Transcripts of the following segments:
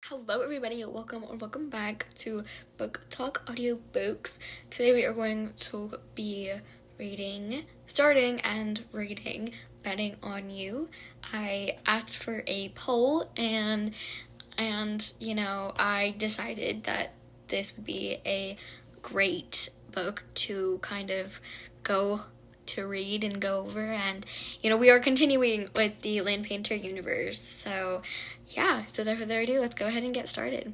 Hello everybody, welcome back to BookTok Audiobooks. Today we are going to be starting and reading Betting on You. I asked for a poll and I decided that this would be a great book to kind of go to read and go over, and we are continuing with the Land Painter universe, so without further ado, let's go ahead and get started.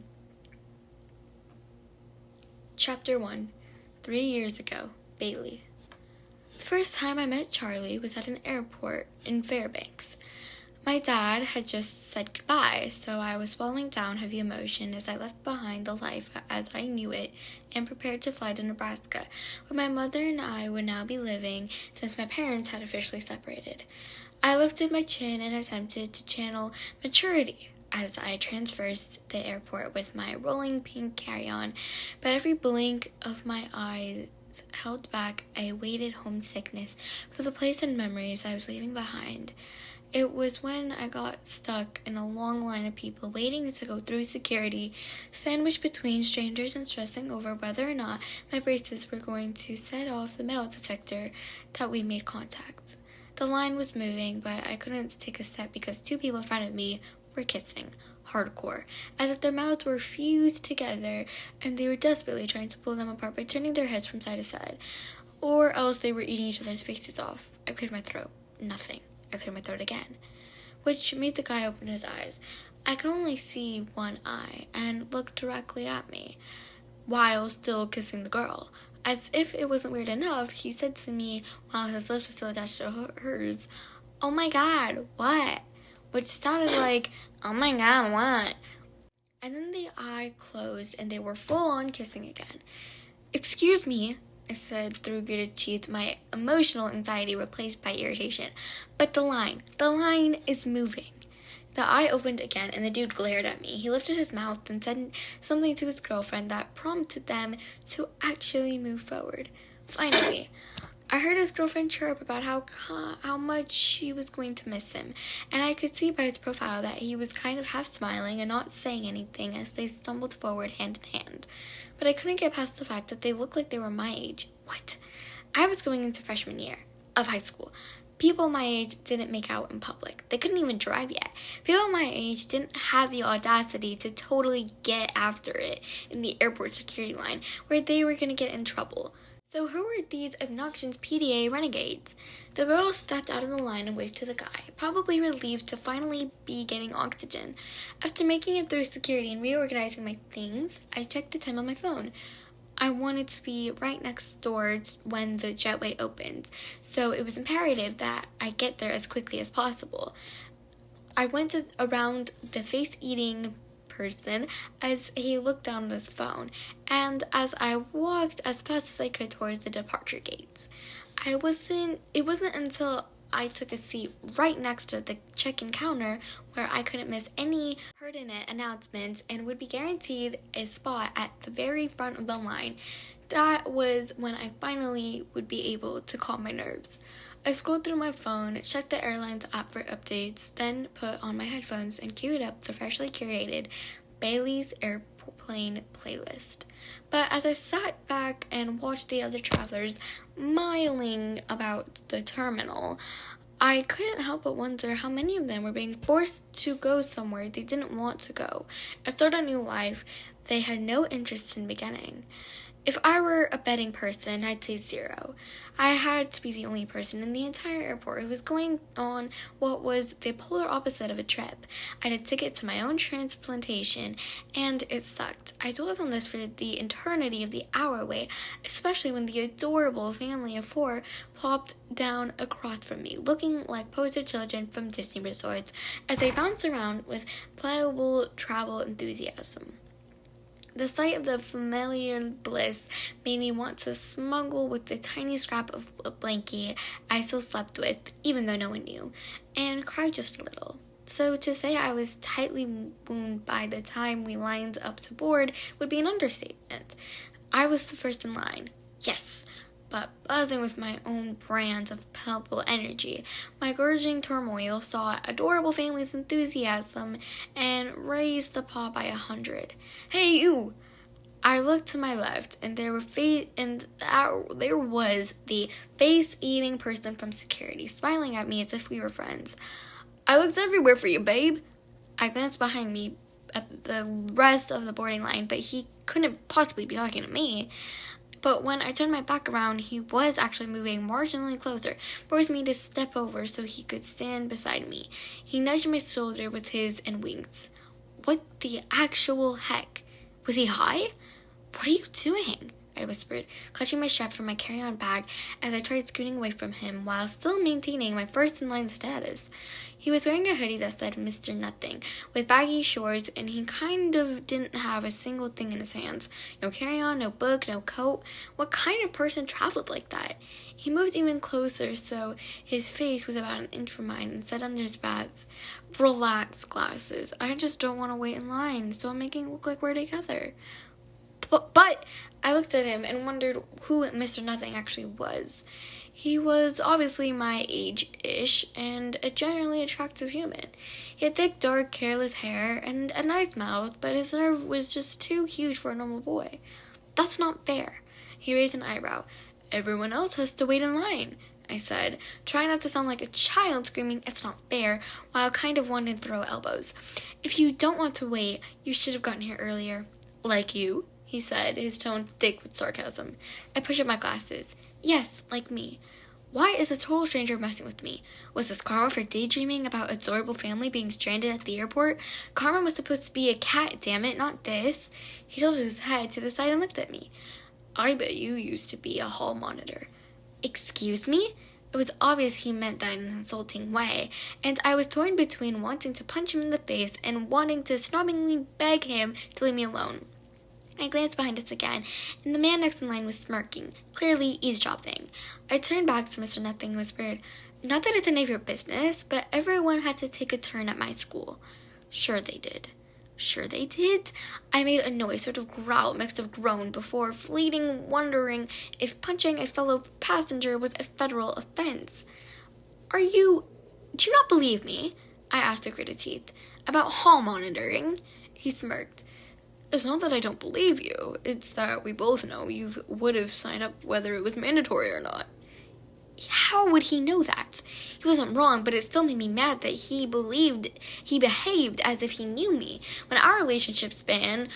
Chapter 1. 3 years ago, Bailey. The first time I met Charlie was at an airport in Fairbanks. My dad had just said goodbye, so I was swallowing down heavy emotion as I left behind the life as I knew it and prepared to fly to Nebraska, where my mother and I would now be living since my parents had officially separated. I lifted my chin and attempted to channel maturity as I traversed the airport with my rolling pink carry-on, but every blink of my eyes held back a weighted homesickness for the place and memories I was leaving behind. It was when I got stuck in a long line of people waiting to go through security, sandwiched between strangers and stressing over whether or not my braces were going to set off the metal detector, that we made contact. The line was moving, but I couldn't take a step because two people in front of me were kissing, hardcore, as if their mouths were fused together and they were desperately trying to pull them apart by turning their heads from side to side, or else they were eating each other's faces off. I cleared my throat. Nothing. I cleared my throat again, which made the guy open his eyes. I could only see one eye and look directly at me, while still kissing the girl. As if it wasn't weird enough, he said to me while his lips were still attached to hers, "Oh my God, what?" Which sounded like, "Oh my God, what?" And then the eye closed and they were full on kissing again. "Excuse me," I said through gritted teeth, my emotional anxiety replaced by irritation. "But the line is moving." The eye opened again and the dude glared at me. He lifted his mouth and said something to his girlfriend that prompted them to actually move forward. Finally, I heard his girlfriend chirp about how much she was going to miss him, and I could see by his profile that he was kind of half smiling and not saying anything as they stumbled forward hand in hand. But I couldn't get past the fact that they looked like they were my age. What? I was going into freshman year of high school. People my age didn't make out in public. They couldn't even drive yet. People my age didn't have the audacity to totally get after it in the airport security line where they were going to get in trouble. So who were these obnoxious PDA renegades? The girl stepped out of the line and waved to the guy, probably relieved to finally be getting oxygen. After making it through security and reorganizing my things, I checked the time on my phone. I wanted to be right next door when the jetway opened, so it was imperative that I get there as quickly as possible. I went around the face-eating person as he looked down at his phone, and as I walked as fast as I could towards the departure gates. It wasn't until I took a seat right next to the check-in counter where I couldn't miss any pertinent announcements and would be guaranteed a spot at the very front of the line. That was when I finally would be able to calm my nerves. I scrolled through my phone, checked the airline's app for updates, then put on my headphones and queued up the freshly curated Bailey's Airplane playlist. But as I sat back and watched the other travelers miling about the terminal, I couldn't help but wonder how many of them were being forced to go somewhere they didn't want to go, and start a new life they had no interest in beginning. If I were a betting person, I'd say 0. I had to be the only person in the entire airport who was going on what was the polar opposite of a trip. I had a ticket to my own transplantation, and it sucked. I dwelt on this for the eternity of the hour wait, especially when the adorable family of 4 plopped down across from me, looking like poster children from Disney resorts, as they bounced around with pliable travel enthusiasm. The sight of the familiar bliss made me want to smuggle with the tiny scrap of a blanket I still slept with, even though no one knew, and cry just a little. So to say I was tightly wound by the time we lined up to board would be an understatement. I was the first in line, yes, but buzzing with my own brand of palpable energy. My gorging turmoil saw adorable family's enthusiasm and raised the paw by 100. "Hey, you!" I looked to my left, and there was the face-eating person from security, smiling at me as if we were friends. "I looked everywhere for you, babe." I glanced behind me at the rest of the boarding line, but he couldn't possibly be talking to me. But when I turned my back around, he was actually moving marginally closer, forcing me to step over so he could stand beside me. He nudged my shoulder with his and winked. What the actual heck? Was he high? "What are you doing?" I whispered, clutching my strap from my carry-on bag as I tried scooting away from him while still maintaining my first-in-line status. He was wearing a hoodie that said Mr. Nothing, with baggy shorts, and he kind of didn't have a single thing in his hands. No carry-on, no book, no coat. What kind of person traveled like that? He moved even closer, so his face was about an inch from mine, and said under his breath, "Relax, glasses. I just don't want to wait in line, so I'm making it look like we're together." But I looked at him and wondered who Mr. Nothing actually was. He was obviously my age-ish and a generally attractive human. He had thick, dark, careless hair and a nice mouth, but his nerve was just too huge for a normal boy. "That's not fair." He raised an eyebrow. "Everyone else has to wait in line," I said, trying not to sound like a child screaming, "It's not fair," while kind of wanting to throw elbows. "If you don't want to wait, you should have gotten here earlier." "Like you?" he said, his tone thick with sarcasm. I pushed up my glasses. "Yes, like me." Why is a total stranger messing with me? Was this karma for daydreaming about adorable family being stranded at the airport? Karma was supposed to be a cat, damn it, not this. He tilted his head to the side and looked at me. "I bet you used to be a hall monitor." "Excuse me?" It was obvious he meant that in an insulting way, and I was torn between wanting to punch him in the face and wanting to snobbingly beg him to leave me alone. I glanced behind us again, and the man next in line was smirking, clearly eavesdropping. I turned back to Mr. Nothing and whispered, "Not that it's any of your business, but everyone had to take a turn at my school." "Sure they did." "Sure they did?" I made a noise, sort of growl, mixed of groan, before fleeting, wondering if punching a fellow passenger was a federal offense. Do you not believe me?" I asked through gritted teeth. "About hall monitoring?" He smirked. "It's not that I don't believe you. It's that we both know you would have signed up whether it was mandatory or not." How would he know that? He wasn't wrong, but it still made me mad that he behaved as if he knew me, when our relationship spanned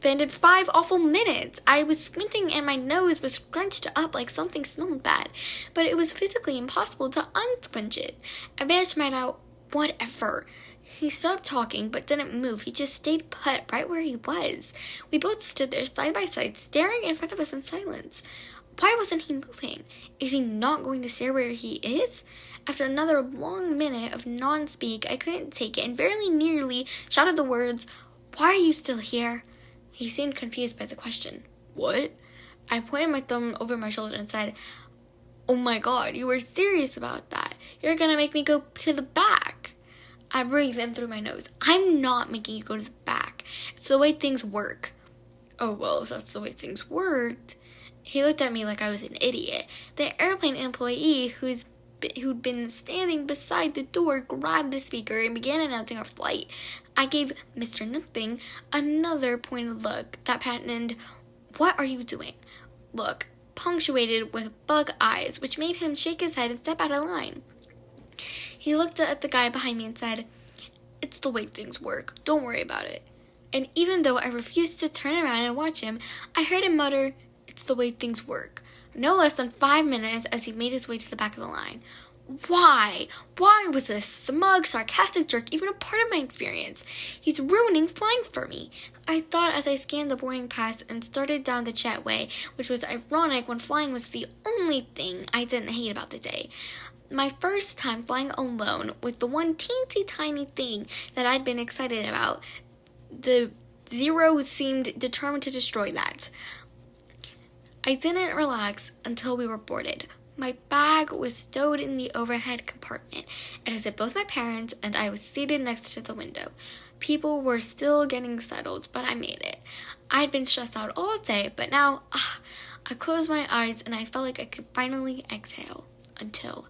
5 awful minutes. I was squinting and my nose was scrunched up like something smelled bad, but it was physically impossible to unsquinch it. I managed to find out, "Whatever." He stopped talking, but didn't move. He just stayed put right where he was. We both stood there side by side, staring in front of us in silence. Why wasn't he moving? Is he not going to stare where he is? After another long minute of non-speak, I couldn't take it and very nearly shouted the words, "Why are you still here?" He seemed confused by the question. "What?" I pointed my thumb over my shoulder and said, "Oh my God, you were serious about that. You're going to make me go to the back." I breathed in through my nose. "I'm not making you go to the back. It's the way things work." "Oh, well, if that's the way things worked." He looked at me like I was an idiot. The airplane employee who'd been standing beside the door grabbed the speaker and began announcing our flight. I gave Mr. Nothing another pointed look that patented, "What are you doing?" look, punctuated with bug eyes, which made him shake his head and step out of line. He looked at the guy behind me and said, "It's the way things work. Don't worry about it." And even though I refused to turn around and watch him, I heard him mutter, "It's the way things work," no less than 5 minutes as he made his way to the back of the line. Why was this smug, sarcastic jerk even a part of my experience? He's ruining flying for me, I thought as I scanned the boarding pass and started down the jetway, which was ironic when flying was the only thing I didn't hate about the day. My first time flying alone with the one teensy tiny thing that I'd been excited about. The Zero seemed determined to destroy that. I didn't relax until we were boarded. My bag was stowed in the overhead compartment. It had both my parents, and I was seated next to the window. People were still getting settled, but I made it. I'd been stressed out all day, but now I closed my eyes and I felt like I could finally exhale. Until,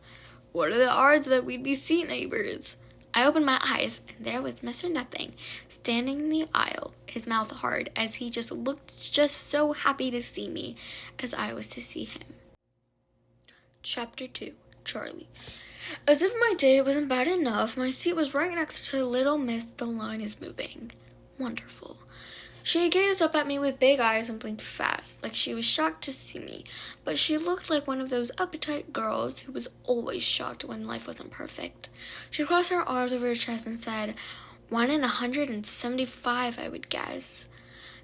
what are the odds that we'd be seat neighbors? I opened my eyes, and there was Mr. Nothing, standing in the aisle, his mouth hard, as he just looked just so happy to see me, as I was to see him. Chapter 2. Charlie. As if my day wasn't bad enough, my seat was right next to Little Miss The Line Is Moving. Wonderful. She gazed up at me with big eyes and blinked fast, like she was shocked to see me, but she looked like one of those uptight girls who was always shocked when life wasn't perfect. She crossed her arms over her chest and said, 1 in 175, I would guess.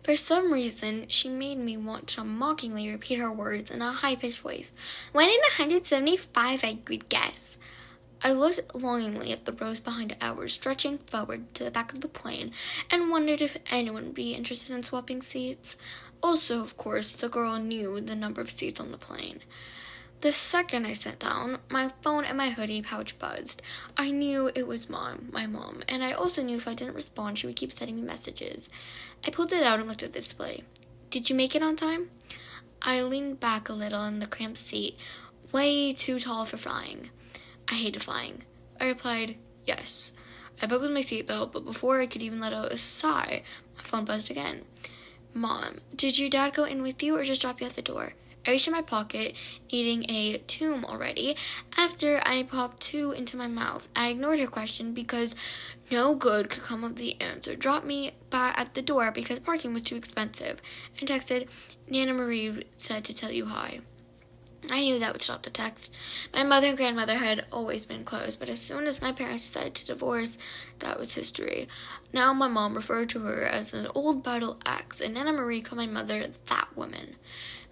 For some reason, she made me want to mockingly repeat her words in a high-pitched voice. 1 in 175, I would guess. I looked longingly at the rows behind ours, stretching forward to the back of the plane, and wondered if anyone would be interested in swapping seats. Also, of course, the girl knew the number of seats on the plane. The second I sat down, my phone and my hoodie pouch buzzed. I knew it was my mom, and I also knew if I didn't respond, she would keep sending me messages. I pulled it out and looked at the display. Did you make it on time? I leaned back a little in the cramped seat, way too tall for flying. I hated flying. I replied, yes. I buckled my seatbelt, but before I could even let out a sigh, my phone buzzed again. Mom, did your dad go in with you or just drop you at the door? I reached in my pocket, eating a tomb already. After I popped 2 into my mouth, I ignored her question because no good could come of the answer. Dropped me back at the door because parking was too expensive, and texted, Nana Marie said to tell you hi. I knew that would stop the text. My mother and grandmother had always been close, but as soon as my parents decided to divorce, that was history. Now my mom referred to her as an old battle axe, and Nana Marie called my mother that woman.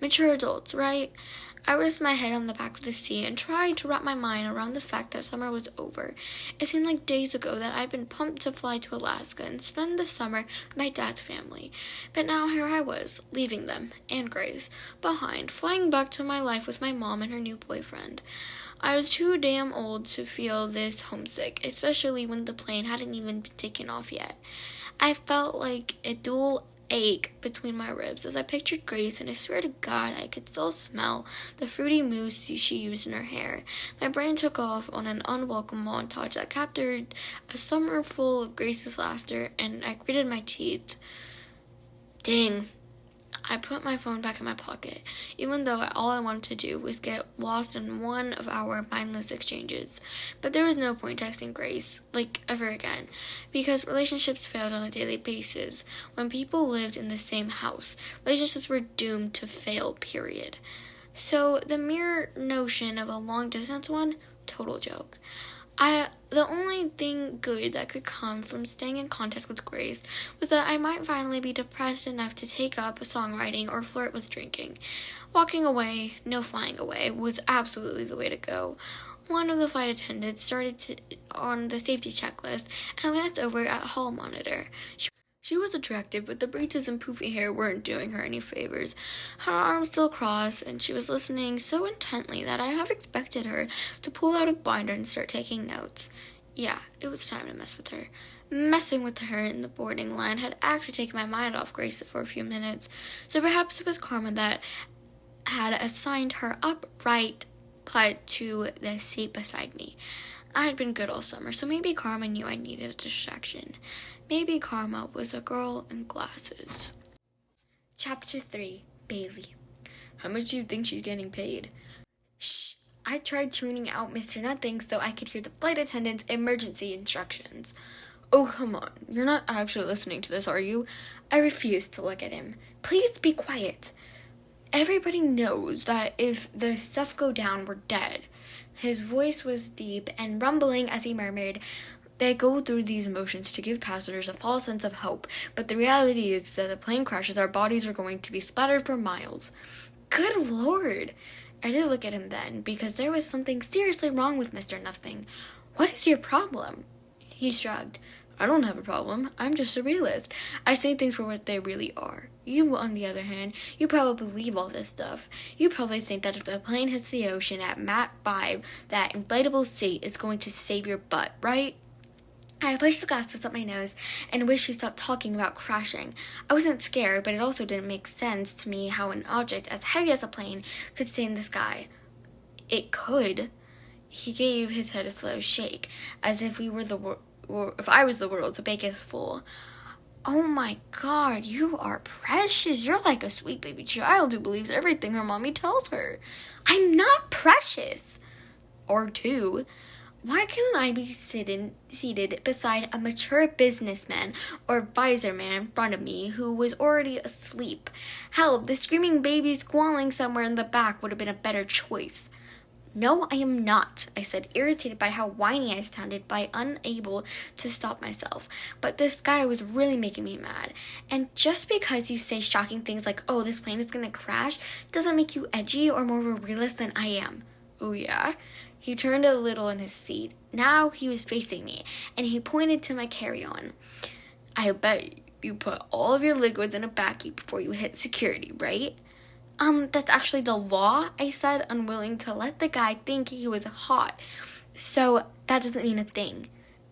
Mature adults, right? I rested my head on the back of the seat and tried to wrap my mind around the fact that summer was over. It seemed like days ago that I'd been pumped to fly to Alaska and spend the summer with my dad's family. But now here I was, leaving them, and Grace, behind, flying back to my life with my mom and her new boyfriend. I was too damn old to feel this homesick, especially when the plane hadn't even been taken off yet. I felt like a dual ache between my ribs as I pictured Grace, and I swear to God I could still smell the fruity mousse she used in her hair. My brain took off on an unwelcome montage that captured a summer full of Grace's laughter, and I gritted my teeth. Dang. I put my phone back in my pocket, even though all I wanted to do was get lost in one of our mindless exchanges. But there was no point texting Grace, ever again, because relationships failed on a daily basis. When people lived in the same house, relationships were doomed to fail, period. So the mere notion of a long-distance one, total joke. The only thing good that could come from staying in contact with Grace was that I might finally be depressed enough to take up songwriting or flirt with drinking. Walking away, no flying away, was absolutely the way to go. One of the flight attendants started on the safety checklist, and I glanced over at hall monitor. She was attractive, but the braces and poofy hair weren't doing her any favors. Her arms still crossed, and she was listening so intently that I half expected her to pull out a binder and start taking notes. Yeah, it was time to mess with her. Messing with her in the boarding line had actually taken my mind off Grace for a few minutes, so perhaps it was karma that had assigned her upright put to the seat beside me. I had been good all summer, so maybe karma knew I needed a distraction. Maybe karma was a girl in glasses. Chapter 3. Bailey. How much do you think she's getting paid? Shh! I tried tuning out Mr. Nothing so I could hear the flight attendant's emergency instructions. Oh, come on. You're not actually listening to this, are you? I refused to look at him. Please be quiet. Everybody knows that if the stuff go down, we're dead. His voice was deep and rumbling as he murmured, They go through these motions to give passengers a false sense of hope, but the reality is that the plane crashes, our bodies are going to be splattered for miles. Good Lord! I did look at him then, because there was something seriously wrong with Mr. Nothing. What is your problem? He shrugged. I don't have a problem. I'm just a realist. I see things for what they really are. You, on the other hand, you probably believe all this stuff. You probably think that if the plane hits the ocean at Mach 5, that inflatable seat is going to save your butt, right? I pushed the glasses up my nose and wished he stopped talking about crashing. I wasn't scared, but it also didn't make sense to me how an object as heavy as a plane could stay in the sky. It could. He gave his head a slow shake, as if if I was the world's biggest fool. Oh my God, you are precious. You're like a sweet baby child who believes everything her mommy tells her. I'm not precious. Or two. Why couldn't I be seated beside a mature businessman or advisor man in front of me who was already asleep? Hell, the screaming baby squalling somewhere in the back would have been a better choice. No, I am not, I said, irritated by how whiny I sounded, by unable to stop myself. But this guy was really making me mad. And just because you say shocking things like, oh, this plane is going to crash, doesn't make you edgy or more of a realist than I am. Oh, yeah? He turned a little in his seat. Now he was facing me, and he pointed to my carry-on. I bet you put all of your liquids in a baggie before you hit security, right? That's actually the law, I said, unwilling to let the guy think he was hot. So that doesn't mean a thing.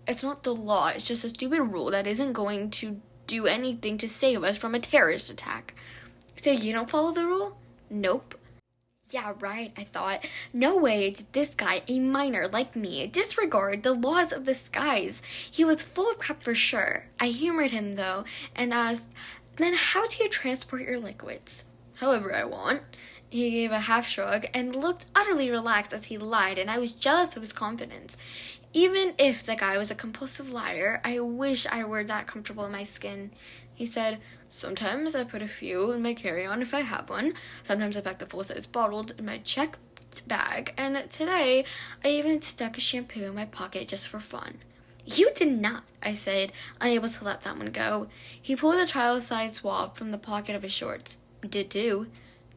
It's not the law, it's just a stupid rule that isn't going to do anything to save us from a terrorist attack. So you don't follow the rule? Nope. Yeah, right, I thought. No way did this guy, a minor like me, disregard the laws of the skies. He was full of crap for sure. I humored him, though, and asked, then how do you transport your liquids? However I want. He gave a half shrug and looked utterly relaxed as he lied, and I was jealous of his confidence. Even if the guy was a compulsive liar, I wish I were that comfortable in my skin. He said, sometimes I put a few in my carry-on if I have one. Sometimes I pack the full-size bottle in my checked bag, and today I even stuck a shampoo in my pocket just for fun. You did not, I said, unable to let that one go. He pulled a child-sized swab from the pocket of his shorts. Did too.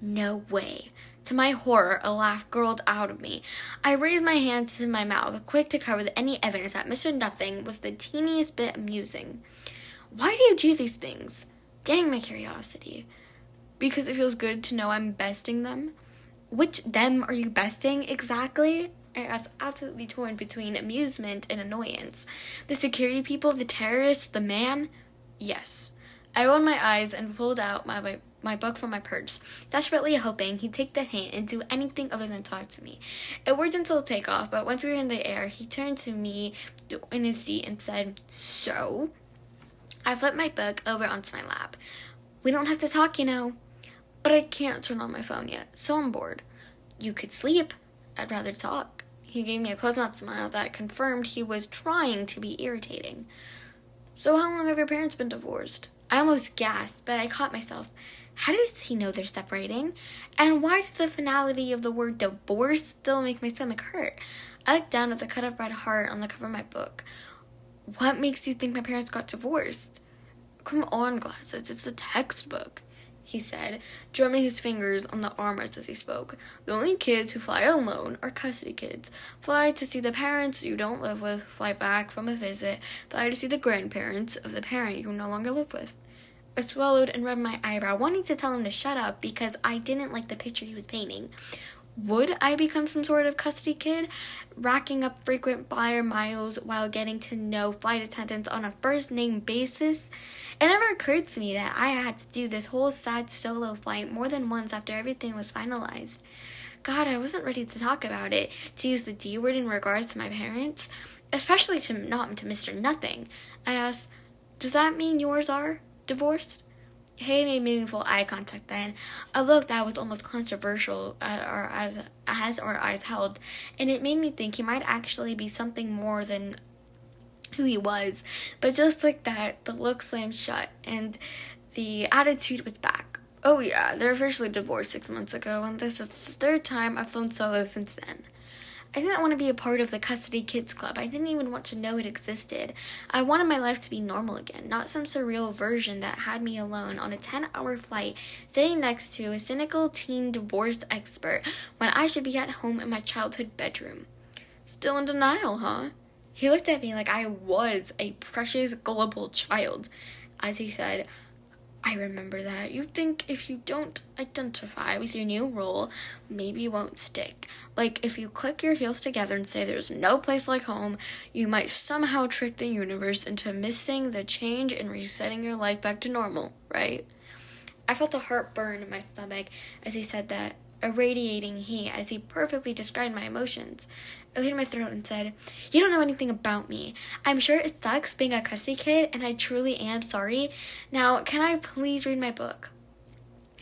No way. To my horror, a laugh gurgled out of me. I raised my hand to my mouth, quick to cover any evidence that Mr. Nothing was the teeniest bit amusing. Why do you do these things? Dang my curiosity. Because it feels good to know I'm besting them. Which them are you besting exactly? I was absolutely torn between amusement and annoyance. The security people, the terrorists, the man? Yes. I rolled my eyes and pulled out my book from my purse, desperately hoping he'd take the hint and do anything other than talk to me. It worked until takeoff, but once we were in the air, he turned to me in his seat and said, so? I flipped my book over onto my lap. We don't have to talk, you know. But I can't turn on my phone yet, so I'm bored. You could sleep. I'd rather talk. He gave me a close-mouthed smile that confirmed he was trying to be irritating. So how long have your parents been divorced? I almost gasped, but I caught myself. How does he know they're separating? And why does the finality of the word divorce still make my stomach hurt? I looked down at the cut-up red heart on the cover of my book. What makes you think my parents got divorced? Come on, Glasses, it's the textbook, he said, drumming his fingers on the armrest as he spoke. The only kids who fly alone are custody kids. Fly to see the parents you don't live with, fly back from a visit, fly to see the grandparents of the parent you no longer live with. I swallowed and rubbed my eyebrow, wanting to tell him to shut up because I didn't like the picture he was painting. Would I become some sort of custody kid, racking up frequent flyer miles while getting to know flight attendants on a first-name basis? It never occurred to me that I had to do this whole sad solo flight more than once after everything was finalized. God, I wasn't ready to talk about it, to use the D word in regards to my parents, especially not to Mr. Nothing. I asked, does that mean yours are divorced? He made meaningful eye contact then, a look that was almost controversial as our eyes held, and it made me think he might actually be something more than who he was. But just like that, the look slammed shut, and the attitude was back. Oh yeah, they're officially divorced 6 months ago, and this is the third time I've flown solo since then. I didn't want to be a part of the custody kids club. I didn't even want to know it existed. I wanted my life to be normal again, not some surreal version that had me alone on a 10-hour flight, sitting next to a cynical teen divorce expert when I should be at home in my childhood bedroom. Still in denial, huh? He looked at me like I was a precious, gullible child, as he said, I remember that. You think if you don't identify with your new role, maybe it won't stick. Like, if you click your heels together and say there's no place like home, you might somehow trick the universe into missing the change and resetting your life back to normal, right? I felt a heartburn in my stomach as he said that, a radiating heat as he perfectly described my emotions. I cleared my throat and said, "You don't know anything about me. I'm sure it sucks being a cussy kid, and I truly am sorry. Now, can I please read my book?"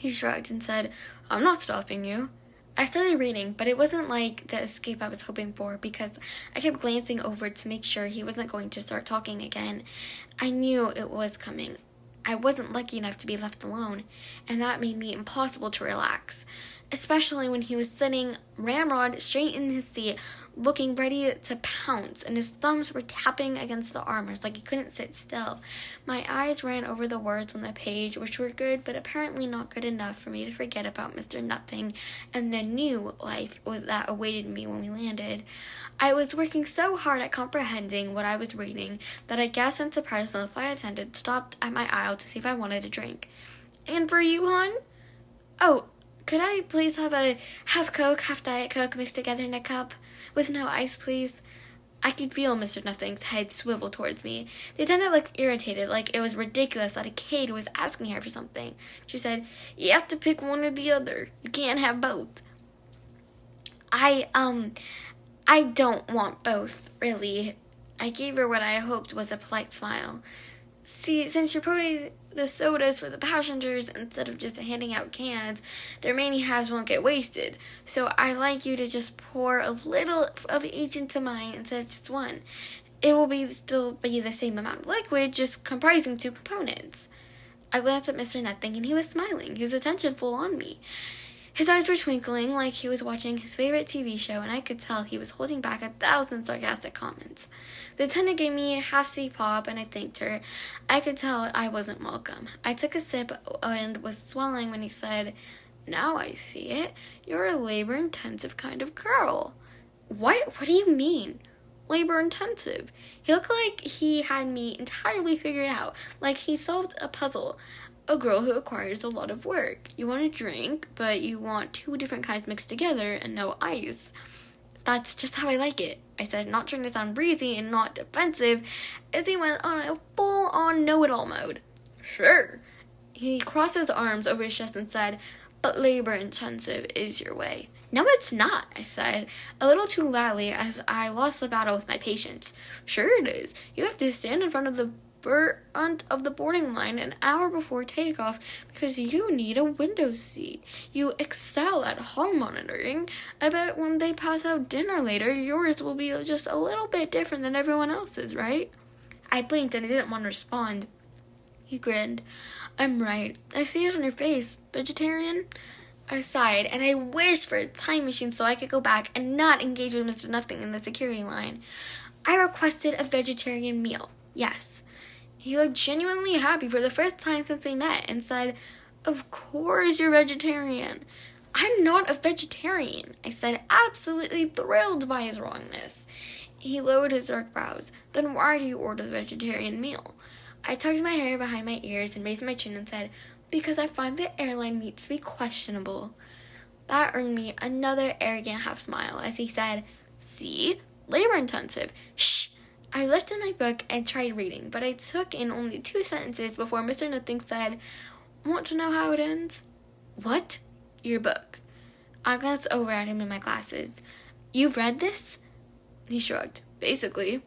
He shrugged and said, "I'm not stopping you." I started reading, but it wasn't like the escape I was hoping for because I kept glancing over to make sure he wasn't going to start talking again. I knew it was coming. I wasn't lucky enough to be left alone, and that made me impossible to relax, especially when he was sitting ramrod straight in his seat, looking ready to pounce, and his thumbs were tapping against the armrest like he couldn't sit still. My eyes ran over the words on the page, which were good, but apparently not good enough for me to forget about Mr. Nothing and the new life that awaited me when we landed. I was working so hard at comprehending what I was reading that I guessed in surprise when the flight attendant stopped at my aisle to see if I wanted a drink. "And for you, hon?" "Oh, could I please have a half Coke, half Diet Coke mixed together in a cup? With no ice, please?" I could feel Mr. Nothing's head swivel towards me. The attendant looked irritated, like it was ridiculous that a kid was asking her for something. She said, "You have to pick one or the other. You can't have both." I don't want both, really." I gave her what I hoped was a polite smile. "See, since you're putting the sodas for the passengers instead of just handing out cans, the remaining halves won't get wasted. So I like you to just pour a little of each into mine instead of just one. It will still be the same amount of liquid, just comprising two components." I glanced at Mr. Nothing, and he was smiling, his attention full on me. His eyes were twinkling like he was watching his favorite TV show, and I could tell he was holding back 1,000 sarcastic comments. The attendant gave me a half-seat pop, and I thanked her. I could tell I wasn't welcome. I took a sip and was swallowing when he said, "Now I see it. You're a labor-intensive kind of girl." What do you mean? Labor-intensive. He looked like he had me entirely figured out, like he solved a puzzle. A girl who requires a lot of work. You want a drink, but you want two different kinds mixed together and no ice. That's just how I like it, I said, not trying to sound breezy and not defensive, as he went on a full-on know-it-all mode. Sure. He crossed his arms over his chest and said, "But labor-intensive is your way." "No, it's not," I said, a little too loudly as I lost the battle with my patience. "Sure it is. You have to stand in front of the boarding line an hour before takeoff because you need a window seat. You excel at hall monitoring. I bet when they pass out dinner later, yours will be just a little bit different than everyone else's, right?" I blinked and I didn't want to respond. He grinned. "I'm right. I see it on your face. Vegetarian?" I sighed, and I wished for a time machine so I could go back and not engage with Mr. Nothing in the security line. I requested a vegetarian meal. Yes. He looked genuinely happy for the first time since we met and said, "Of course you're vegetarian." "I'm not a vegetarian," I said, absolutely thrilled by his wrongness. He lowered his dark brows. "Then why do you order the vegetarian meal?" I tucked my hair behind my ears and raised my chin and said, "Because I find the airline meat to be questionable." That earned me another arrogant half smile as he said, "See? Labor-intensive. Shh!" I lifted my book and tried reading, but I took in only 2 sentences before Mr. Nothing said, "Want to know how it ends?" "What?" "Your book." I glanced over at him in my glasses. "You've read this?" He shrugged. "Basically."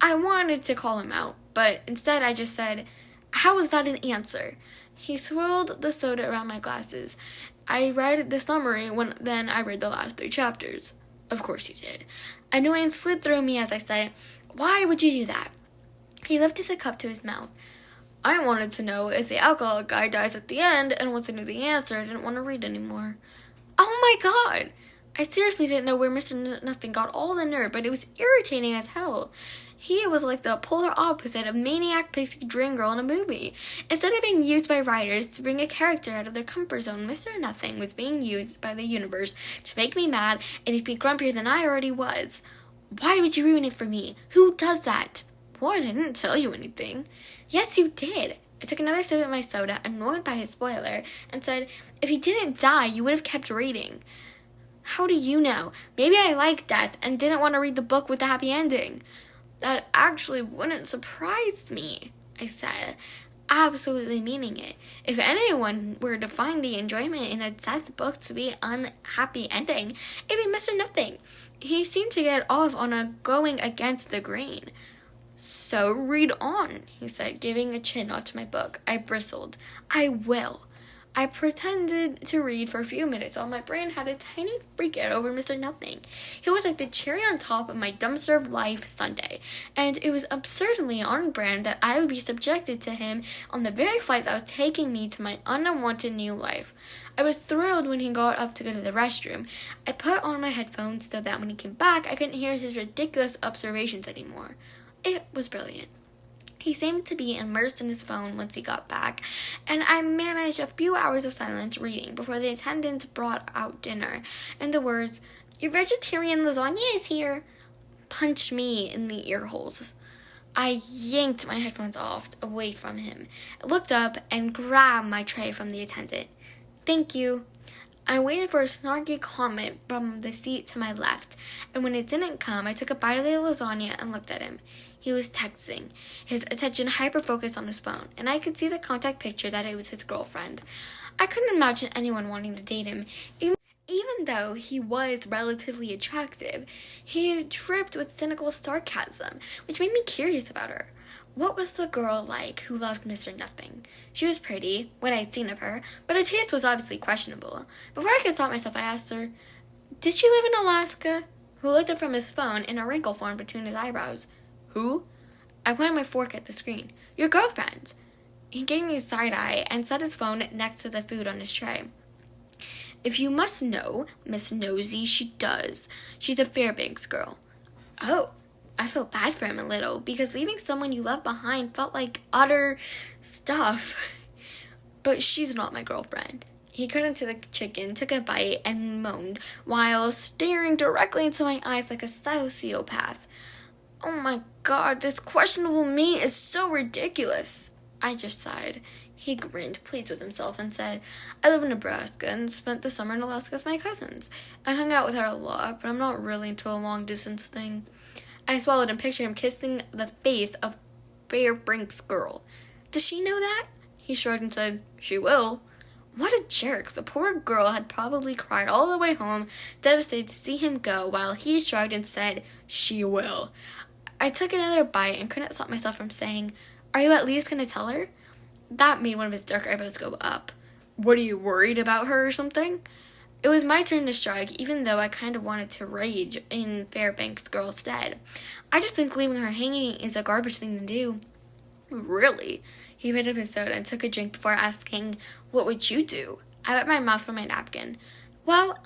I wanted to call him out, but instead I just said, "How is that an answer?" He swirled the soda around my glasses. "I read the summary then I read the last 3 chapters. "Of course you did." Annoyance slid through me as I said, "Why would you do that?" He lifted the cup to his mouth. "I wanted to know if the alcoholic guy dies at the end, and once I knew the answer, I didn't want to read anymore." Oh my god! I seriously didn't know where Mr. Nothing got all the nerve, but it was irritating as hell. He was like the polar opposite of maniac pixie dream girl in a movie. Instead of being used by writers to bring a character out of their comfort zone, Mr. Nothing was being used by the universe to make me mad and make me grumpier than I already was. Why would you ruin it for me? Who does that? Well, I didn't tell you anything. Yes, you did. I took another sip of my soda, annoyed by his spoiler, and said, "If he didn't die, you would have kept reading." "How do you know? Maybe I like death and didn't want to read the book with the happy ending." "That actually wouldn't surprise me," I said, absolutely meaning it. If anyone were to find the enjoyment in a death book to be unhappy ending, it'd be Mr. Nothing. He seemed to get off on a going against the grain. "So read on," he said, giving a chin nod to my book. I bristled. "I will." I pretended to read for a few minutes while my brain had a tiny freakout over Mr. Nothing. He was like the cherry on top of my dumpster of life sundae, and it was absurdly on brand that I would be subjected to him on the very flight that was taking me to my unwanted new life. I was thrilled when he got up to go to the restroom. I put on my headphones so that when he came back, I couldn't hear his ridiculous observations anymore. It was brilliant. He seemed to be immersed in his phone once he got back, and I managed a few hours of silence reading before the attendants brought out dinner, and the words, "Your vegetarian lasagna is here," punched me in the ear holes. I yanked my headphones off, away from him, looked up, and grabbed my tray from the attendant. "Thank you." I waited for a snarky comment from the seat to my left, and when it didn't come, I took a bite of the lasagna and looked at him. He was texting, his attention hyper-focused on his phone, and I could see the contact picture that it was his girlfriend. I couldn't imagine anyone wanting to date him, even though he was relatively attractive. He dripped with cynical sarcasm, which made me curious about her. What was the girl like who loved Mr. Nothing? She was pretty, what I'd seen of her, but her taste was obviously questionable. Before I could stop myself, I asked her, "Did she live in Alaska?" He looked up from his phone, and a wrinkle formed between his eyebrows. "Who?" I pointed my fork at the screen. "Your girlfriend." He gave me a side eye and set his phone next to the food on his tray. "If you must know, Miss Nosy, she does. She's a Fairbanks girl." Oh, I felt bad for him a little, because leaving someone you love behind felt like utter stuff. "But she's not my girlfriend." He cut into the chicken, took a bite, and moaned, while staring directly into my eyes like a sociopath. "Oh my God, this questionable meat is so ridiculous." I just sighed. He grinned, pleased with himself, and said, "I live in Nebraska and spent the summer in Alaska with my cousins. I hung out with her a lot, but I'm not really into a long-distance thing." I swallowed and pictured him kissing the face of Fairbanks girl. "Does she know that?" He shrugged and said, "She will." What a jerk. The poor girl had probably cried all the way home, devastated to see him go, while he shrugged and said, "She will." I took another bite and couldn't stop myself from saying, "Are you at least going to tell her?" That made one of his dark eyebrows go up. "What, are you worried about her or something?" It was my turn to shrug, even though I kind of wanted to rage in Fairbanks' girl's stead. I just think leaving her hanging is a garbage thing to do. "Really?" He picked up his soda and took a drink before asking, "What would you do?" I wet my mouth with my napkin. "Well,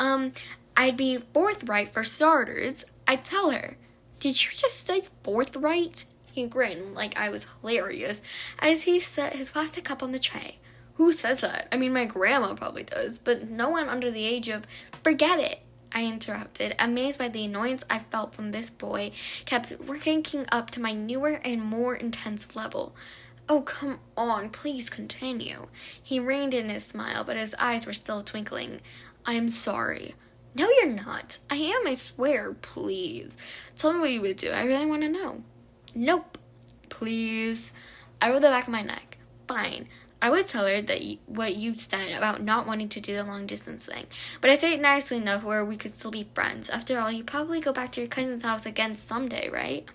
I'd be forthright for starters. I'd tell her." "Did you just say forthright?" He grinned like I was hilarious as he set his plastic cup on the tray. "Who says that? I mean, my grandma probably does, but no one under the age of—" "Forget it," I interrupted, amazed by the annoyance I felt from this boy, kept ranking up to my newer and more intense level. "Oh, come on, please continue." He reined in his smile, but his eyes were still twinkling. "I'm sorry." "No, you're not. I am, I swear. Please. Tell me what you would do. I really want to know." "Nope." "Please." I rolled the back of my neck. "Fine. I would tell her that what you said about not wanting to do the long-distance thing. But I say it nicely enough where we could still be friends. After all, you probably go back to your cousin's house again someday, right?"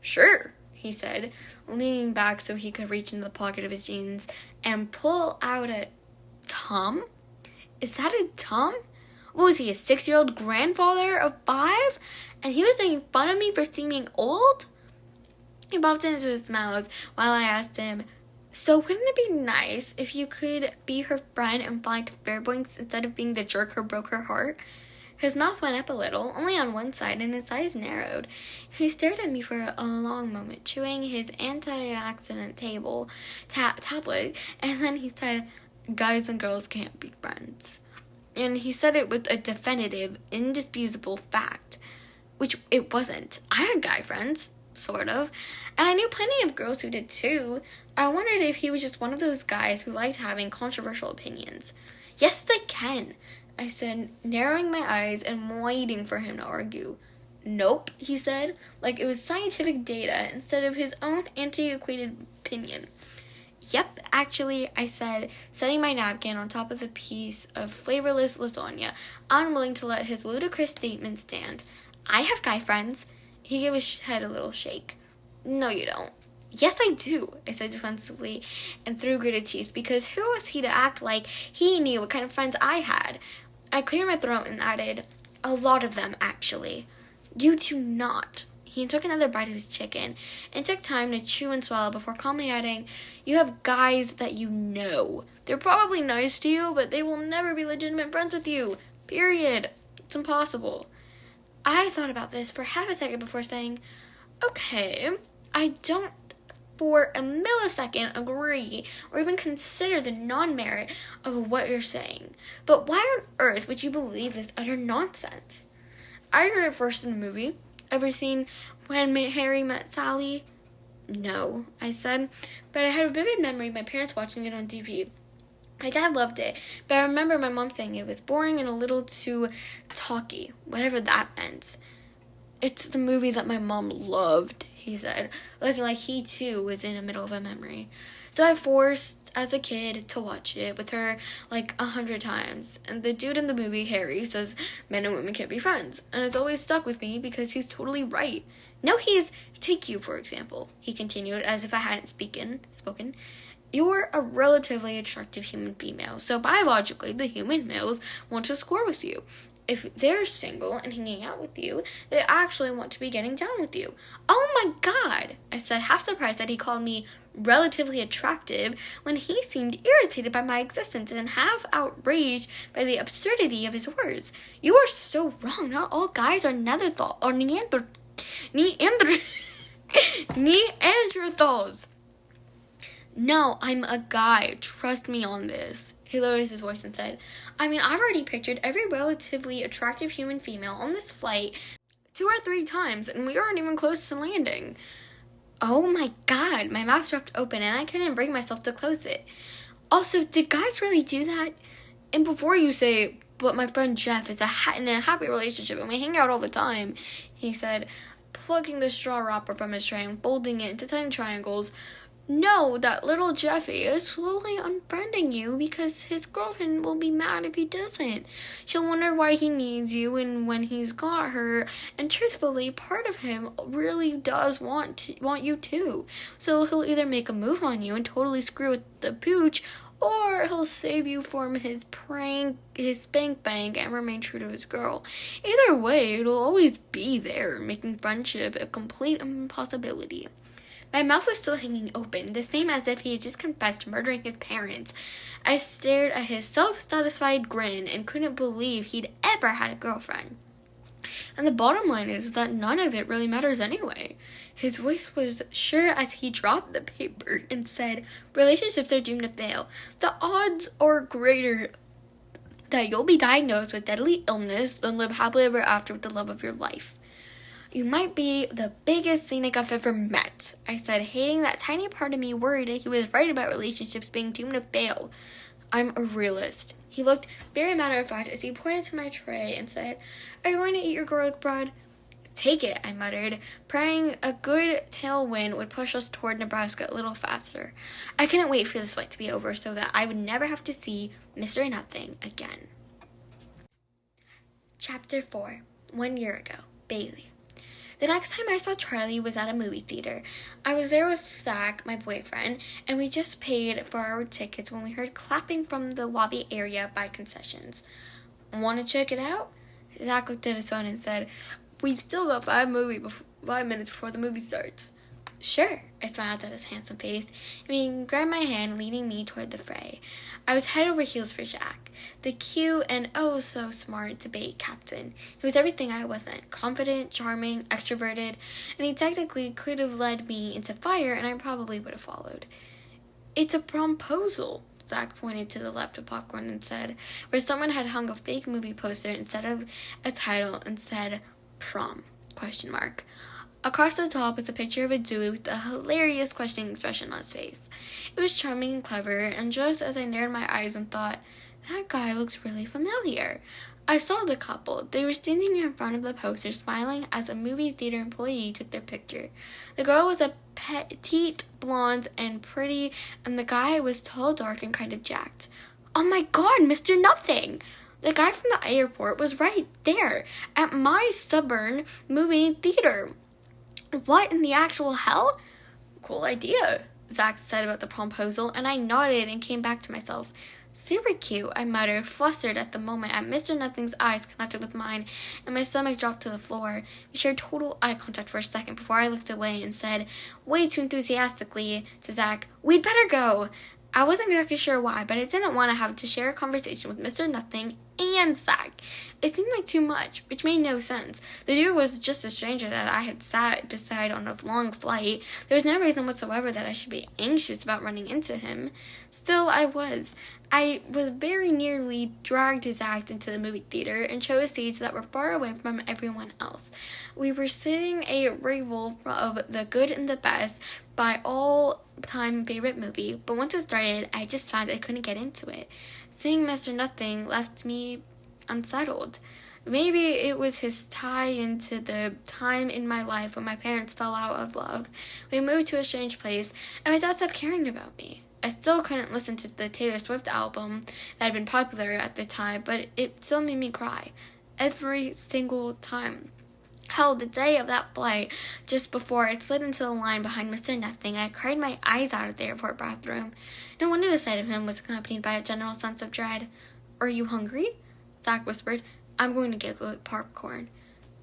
"Sure," he said, leaning back so he could reach into the pocket of his jeans and pull out a Tom? Is that a Tom? What was he, a 6-year-old grandfather of 5? And he was making fun of me for seeming old? He popped it into his mouth while I asked him, "So wouldn't it be nice if you could be her friend and fly to Fairbanks instead of being the jerk who broke her heart?" His mouth went up a little, only on one side, and his eyes narrowed. He stared at me for a long moment, chewing his anti-accident tablet, and then he said, "Guys and girls can't be friends." And he said it with a definitive, indisputable fact, which it wasn't. I had guy friends, sort of, and I knew plenty of girls who did too, I wondered if he was just one of those guys who liked having controversial opinions. Yes, they can, I said, narrowing my eyes and waiting for him to argue. Nope, he said, like it was scientific data instead of his own antiquated opinion. Yep, actually, I said, setting my napkin on top of the piece of flavorless lasagna, unwilling to let his ludicrous statement stand. I have guy friends. He gave his head a little shake. No, you don't. Yes, I do, I said defensively and through gritted teeth, because who was he to act like he knew what kind of friends I had? I cleared my throat and added, a lot of them, actually. You do not. He took another bite of his chicken and took time to chew and swallow before calmly adding, you have guys that you know. They're probably nice to you, but they will never be legitimate friends with you. Period. It's impossible. I thought about this for half a second before saying, okay, I don't for a millisecond agree or even consider the non-merit of what you're saying. But why on earth would you believe this utter nonsense? I heard it first in the movie. Ever seen When Harry Met Sally? No, I said, but I had a vivid memory of my parents watching it on TV. My dad loved it, but I remember my mom saying it was boring and a little too talky, whatever that meant. It's the movie that my mom loved, he said, looking like he too was in the middle of a memory. So I forced, as a kid, to watch it with her like 100 times. And the dude in the movie, Harry, says men and women can't be friends. And it's always stuck with me because he's totally right. No, take you, for example, he continued, as if I hadn't spoken. You're a relatively attractive human female, so biologically the human males want to score with you. If they're single and hanging out with you, they actually want to be getting down with you. Oh my God, I said, half surprised that he called me relatively attractive when he seemed irritated by my existence and half outraged by the absurdity of his words. You are so wrong. Not all guys are Neanderthals. No, I'm a guy. Trust me on this. He lowered his voice and said, I've already pictured every relatively attractive human female on this flight 2 or 3 times, and we aren't even close to landing. Oh my God, my mouth dropped open, and I couldn't bring myself to close it. Also, did guys really do that? And before you say, but my friend Jeff is in a happy relationship, and we hang out all the time, he said, plucking the straw wrapper from his tray and folding it into tiny triangles. No, that little Jeffy is slowly unfriending you because his girlfriend will be mad if he doesn't. She'll wonder why he needs you and when he's got her, and truthfully, part of him really does want you too. So he'll either make a move on you and totally screw with the pooch, or he'll save you from his spank bank and remain true to his girl. Either way, it'll always be there, making friendship a complete impossibility. My mouth was still hanging open, the same as if he had just confessed murdering his parents. I stared at his self-satisfied grin and couldn't believe he'd ever had a girlfriend. And the bottom line is that none of it really matters anyway. His voice was sure as he dropped the paper and said, relationships are doomed to fail. The odds are greater that you'll be diagnosed with deadly illness than live happily ever after with the love of your life. You might be the biggest cynic I've ever met, I said, hating that tiny part of me worried that he was right about relationships being doomed to fail. I'm a realist. He looked very matter-of-fact as he pointed to my tray and said, are you going to eat your garlic bread? Take it, I muttered, praying a good tailwind would push us toward Nebraska a little faster. I couldn't wait for this flight to be over so that I would never have to see Mr. Nothing again. Chapter 4. 1 year ago. Bailey. The next time I saw Charlie was at a movie theater. I was there with Zach, my boyfriend, and we just paid for our tickets when we heard clapping from the lobby area by concessions. Want to check it out? Zach looked at his phone and said, we've still got 5 minutes before the movie starts. Sure, I smiled at his handsome face, and he grabbed my hand, leading me toward the fray. I was head over heels for Jack, the cute and oh so smart debate captain. He was everything I wasn't, confident, charming, extroverted, and he technically could have led me into fire, and I probably would have followed. It's a promposal, Zach pointed to the left of popcorn and said, where someone had hung a fake movie poster instead of a title and said, prom, ? Across the top was a picture of a Dewey with a hilarious questioning expression on his face. It was charming and clever, and just as I narrowed my eyes and thought, that guy looks really familiar, I saw the couple. They were standing in front of the poster, smiling as a movie theater employee took their picture. The girl was a petite, blonde, and pretty, and the guy was tall, dark, and kind of jacked. Oh my God, Mr. Nothing! The guy from the airport was right there, at my suburban movie theater. What in the actual hell? Cool idea, Zach said about the proposal, and I nodded and came back to myself. Super cute, I muttered, flustered at the moment at Mr. Nothing's eyes connected with mine, and my stomach dropped to the floor. We shared total eye contact for a second before I looked away and said, way too enthusiastically, to Zach, we'd better go. I wasn't exactly sure why, but I didn't want to have to share a conversation with Mr. Nothing and Zach. It seemed like too much, which made no sense. The dude was just a stranger that I had sat beside on a long flight. There was no reason whatsoever that I should be anxious about running into him. Still, I was. I was very nearly dragged Zach into the movie theater and chose seats that were far away from everyone else. We were sitting a rival of The Good and the Best, my all-time favorite movie, but once it started, I just found I couldn't get into it. Seeing Mr. Nothing left me unsettled. Maybe it was his tie into the time in my life when my parents fell out of love. We moved to a strange place, and my dad stopped caring about me. I still couldn't listen to the Taylor Swift album that had been popular at the time, but it still made me cry. Every single time. Hell, the day of that flight, just before I slid into the line behind Mr. Nothing, I cried my eyes out at the airport bathroom. No wonder the sight of him was accompanied by a general sense of dread. Are you hungry? Zach whispered. I'm going to get popcorn.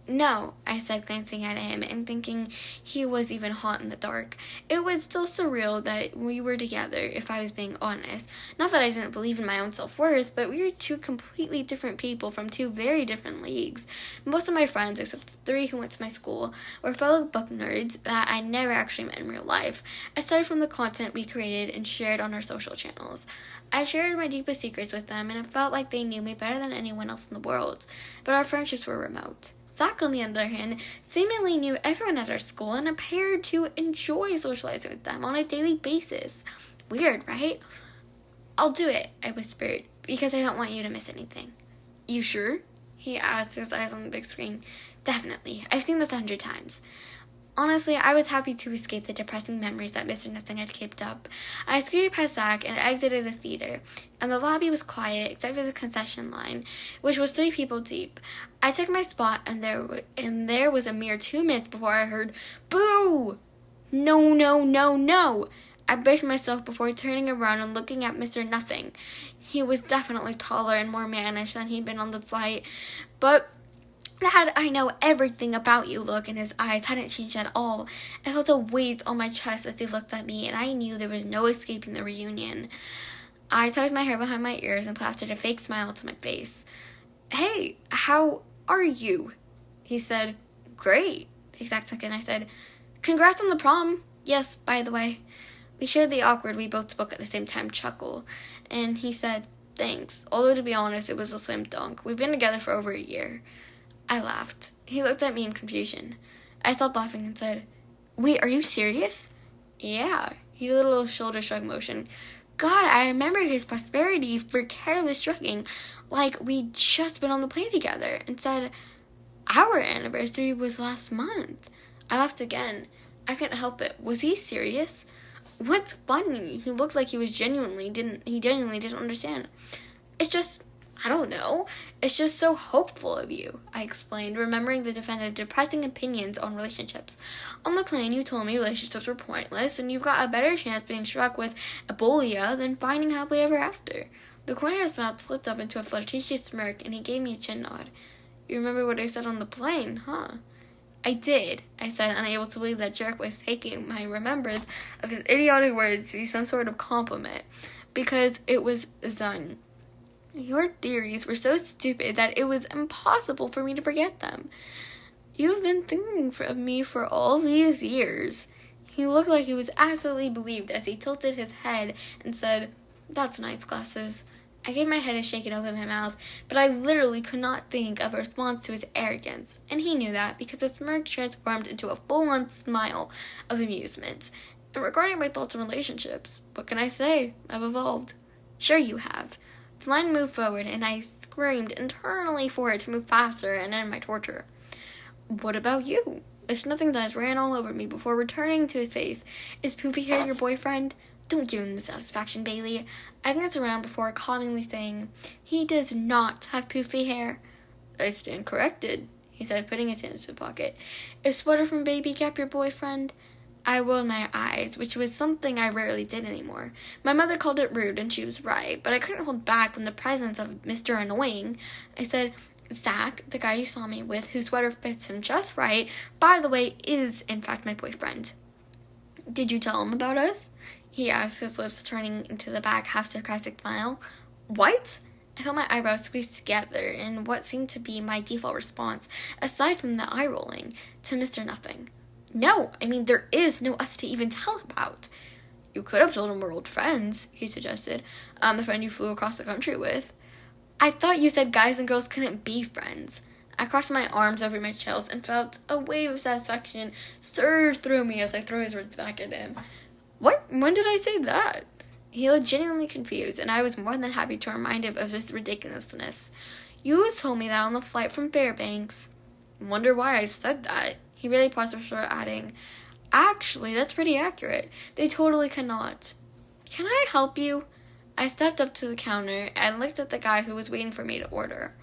No, I said, glancing at him and thinking he was even hot in the dark. It was still surreal that we were together, if I was being honest. Not that I didn't believe in my own self-worth, but we were two completely different people from two very different leagues. Most of my friends, except the 3 who went to my school, were fellow book nerds that I never actually met in real life, aside from the content we created and shared on our social channels. I shared my deepest secrets with them, and it felt like they knew me better than anyone else in the world, but our friendships were remote. Zach, on the other hand, seemingly knew everyone at our school and appeared to enjoy socializing with them on a daily basis. Weird, right? I'll do it, I whispered, because I don't want you to miss anything. You sure? He asked, his eyes on the big screen. Definitely. I've seen this 100 times. Honestly, I was happy to escape the depressing memories that Mr. Nothing had kept up. I scooted past Zach and exited the theater, and the lobby was quiet except for the concession line, which was 3 people deep. I took my spot, and there was a mere 2 minutes before I heard, "Boo! No, no, no, no!" I braced myself before turning around and looking at Mr. Nothing. He was definitely taller and more mannish than he'd been on the flight, but that I know everything about you look in his eyes hadn't changed at all. I felt a weight on my chest as he looked at me, and I knew there was no escaping the reunion. I tucked my hair behind my ears and plastered a fake smile to my face. "Hey, how are you?" He said. "Great." The exact second I said, "Congrats on the prom. Yes, by the way." We shared the awkward we both spoke at the same time chuckle, and he said, "Thanks. Although, to be honest, it was a slam dunk. We've been together for over a year." I laughed. He looked at me in confusion. I stopped laughing and said, "Wait, are you serious?" "Yeah." He did a little shoulder shrug motion. God, I remember his prosperity for careless shrugging, like we'd just been on the plane together, and said, "Our anniversary was last month." I laughed again. I couldn't help it. Was he serious? What's funny? He looked like he genuinely didn't understand. I don't know. It's just so hopeful of you, I explained, remembering the defendant's depressing opinions on relationships. On the plane, you told me relationships were pointless, and you've got a better chance being struck with Ebola than finding happily ever after. The corner of his mouth slipped up into a flirtatious smirk, and he gave me a chin nod. You remember what I said on the plane, huh? I did, I said, unable to believe that jerk was taking my remembrance of his idiotic words to be some sort of compliment, because it was Zun. Your theories were so stupid that it was impossible for me to forget them. You've been thinking of me for all these years. He looked like he was absolutely believed as he tilted his head and said, "That's nice, glasses." I gave my head a shake and opened my mouth, but I literally could not think of a response to his arrogance, and he knew that because the smirk transformed into a full-on smile of amusement. And regarding my thoughts on relationships, what can I say? I've evolved. Sure you have. The line moved forward, and I screamed internally for it to move faster and end my torture. What about you? Mr. Nothing's eyes ran all over me before returning to his face. Is Poofy Hair your boyfriend? Don't give him the satisfaction, Bailey. I glanced around before calmly saying, he does not have poofy hair. I stand corrected, he said, putting his hand in his pocket. Is Sweater from Baby Gap your boyfriend? I rolled my eyes, which was something I rarely did anymore. My mother called it rude, and she was right, but I couldn't hold back from the presence of Mr. Annoying. I said, Zach, the guy you saw me with, whose sweater fits him just right, by the way, is in fact my boyfriend. Did you tell him about us? He asked, his lips turning into the back half-sarcastic smile. What? I felt my eyebrows squeezed together in what seemed to be my default response, aside from the eye-rolling, to Mr. Nothing. No, there is no us to even tell about. You could have told him we're old friends, he suggested. The friend you flew across the country with. I thought you said guys and girls couldn't be friends. I crossed my arms over my chest and felt a wave of satisfaction surge through me as I threw his words back at him. What? When did I say that? He looked genuinely confused, and I was more than happy to remind him of this ridiculousness. You told me that on the flight from Fairbanks. Wonder why I said that. He really paused before adding, Actually, that's pretty accurate. They totally cannot. Can I help you? I stepped up to the counter and looked at the guy who was waiting for me to order.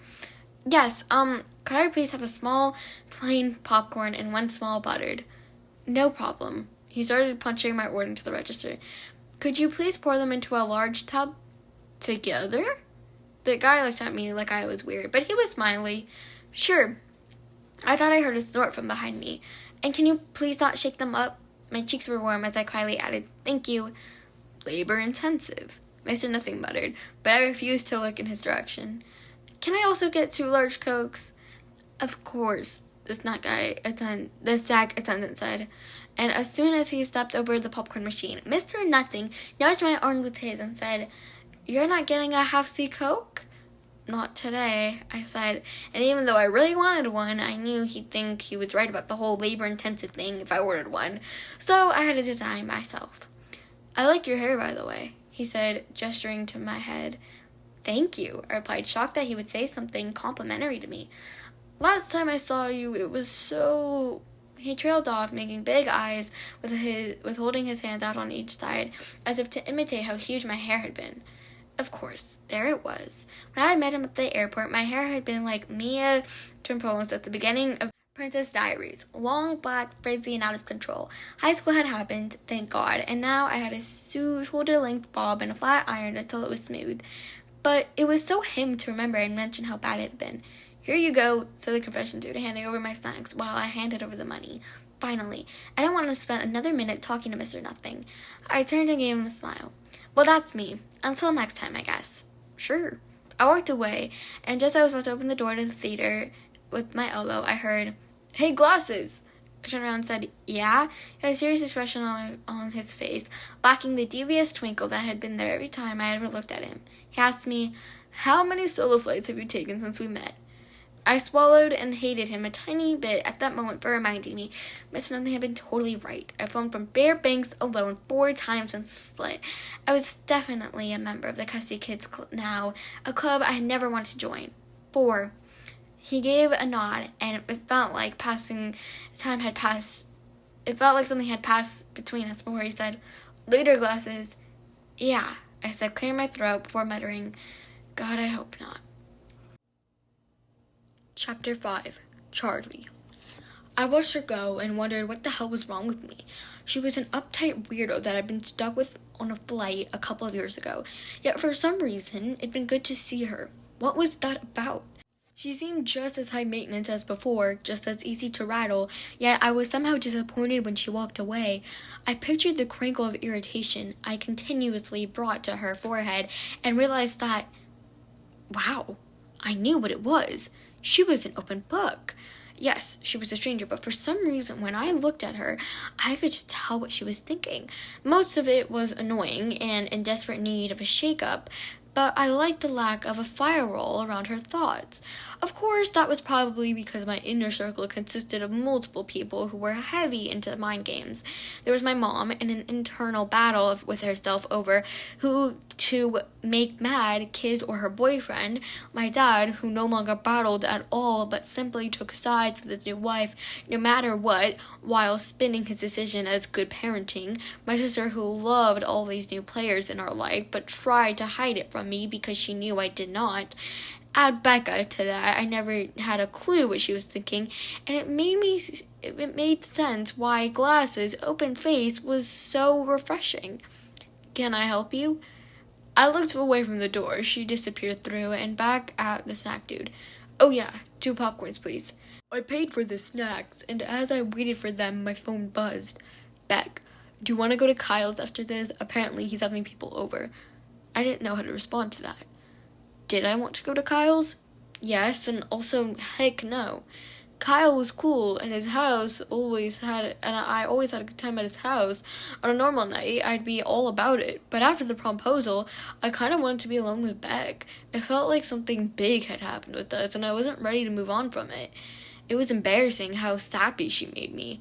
Yes, could I please have a small, plain popcorn and one small buttered? No problem. He started punching my order into the register. Could you please pour them into a large tub? Together? The guy looked at me like I was weird, but he was smiley. Sure. I thought I heard a snort from behind me. And can you please not shake them up? My cheeks were warm as I quietly added, Thank you. Labor-intensive. Mr. Nothing muttered, but I refused to look in his direction. Can I also get 2 large Cokes? Of course, the SAG attendant said. And as soon as he stepped over the popcorn machine, Mr. Nothing nudged my arm with his and said, You're not getting a half-C Coke? Not today, I said, and even though I really wanted one, I knew he'd think he was right about the whole labor-intensive thing if I ordered one, so I had to deny myself. I like your hair, by the way, he said, gesturing to my head. Thank you, I replied, shocked that he would say something complimentary to me. Last time I saw you, it was so... He trailed off, making big eyes with holding his hands out on each side, as if to imitate how huge my hair had been. Of course, there it was. When I had met him at the airport, my hair had been like Mia Trimpole's at the beginning of Princess Diaries. Long, black, frizzy, and out of control. High school had happened, thank God, and now I had a shoulder-length bob and a flat iron until it was smooth. But it was so him to remember and mention how bad it had been. Here you go, said the confession dude, handing over my snacks while I handed over the money. Finally, I didn't want to spend another minute talking to Mr. Nothing. I turned and gave him a smile. Well, that's me. Until next time, I guess. Sure. I walked away, and just as I was about to open the door to the theater with my elbow, I heard, Hey, glasses! I turned around and said, Yeah? He had a serious expression on his face, lacking the devious twinkle that had been there every time I ever looked at him. He asked me, How many solo flights have you taken since we met? I swallowed and hated him a tiny bit at that moment for reminding me Mr. Nothing had been totally right. I've flown from Fairbanks alone 4 times since the split. I was definitely a member of the Cussy Kids Club now, a club I had never wanted to join. 4. He gave a nod, and it felt like something had passed between us before he said, Later, glasses. Yeah, I said, clearing my throat before muttering, God, I hope not. Chapter 5. Charlie. I watched her go and wondered what the hell was wrong with me. She was an uptight weirdo that I'd been stuck with on a flight a couple of years ago, yet for some reason it'd been good to see her. What was that about? She seemed just as high maintenance as before, just as easy to rattle, yet I was somehow disappointed when she walked away. I pictured the crinkle of irritation I continuously brought to her forehead and realized that, wow, I knew what it was. She was an open book. Yes, she was a stranger, but for some reason, when I looked at her, I could just tell what she was thinking. Most of it was annoying and in desperate need of a shake-up, but I liked the lack of a firewall around her thoughts. Of course, that was probably because my inner circle consisted of multiple people who were heavy into mind games. There was my mom in an internal battle with herself over who to make mad, kids or her boyfriend, my dad, who no longer battled at all but simply took sides with his new wife no matter what, while spinning his decision as good parenting, my sister who loved all these new players in our life but tried to hide it from me because she knew I did not. Add Becca to that, I never had a clue what she was thinking, and it made sense why Glass's open face was so refreshing. Can I help you? I looked away from the door she disappeared through and back at the snack dude. Oh yeah, 2 popcorns please. I paid for the snacks, and as I waited for them, my phone buzzed. Beck, do you want to go to Kyle's after this? Apparently he's having people over. I didn't know how to respond to that. Did I want to go to Kyle's? Yes, and also heck no. Kyle was cool, and I always had a good time at his house. On a normal night, I'd be all about it, but after the proposal, I kind of wanted to be alone with Beck. It felt like something big had happened with us, and I wasn't ready to move on from it. It was embarrassing how sappy she made me.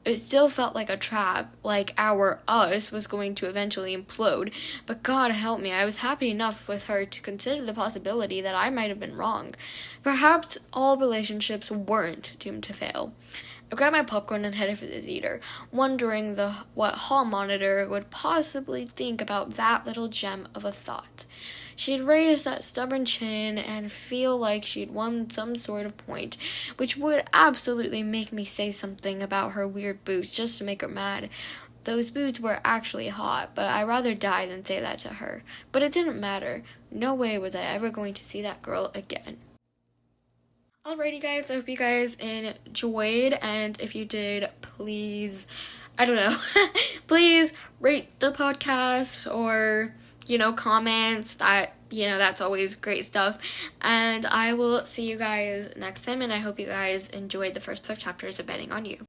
It still felt like a trap, like our us was going to eventually implode, but God help me, I was happy enough with her to consider the possibility that I might have been wrong. Perhaps all relationships weren't doomed to fail. I grabbed my popcorn and headed for the theater, wondering what hall monitor would possibly think about that little gem of a thought. She'd raise that stubborn chin and feel like she'd won some sort of point, which would absolutely make me say something about her weird boots just to make her mad. Those boots were actually hot, but I'd rather die than say that to her. But it didn't matter. No way was I ever going to see that girl again. Alrighty guys, I hope you guys enjoyed, and if you did, please, please rate the podcast or comments. That's always great stuff. And I will see you guys next time, and I hope you guys enjoyed the first 5 chapters of Betting on You.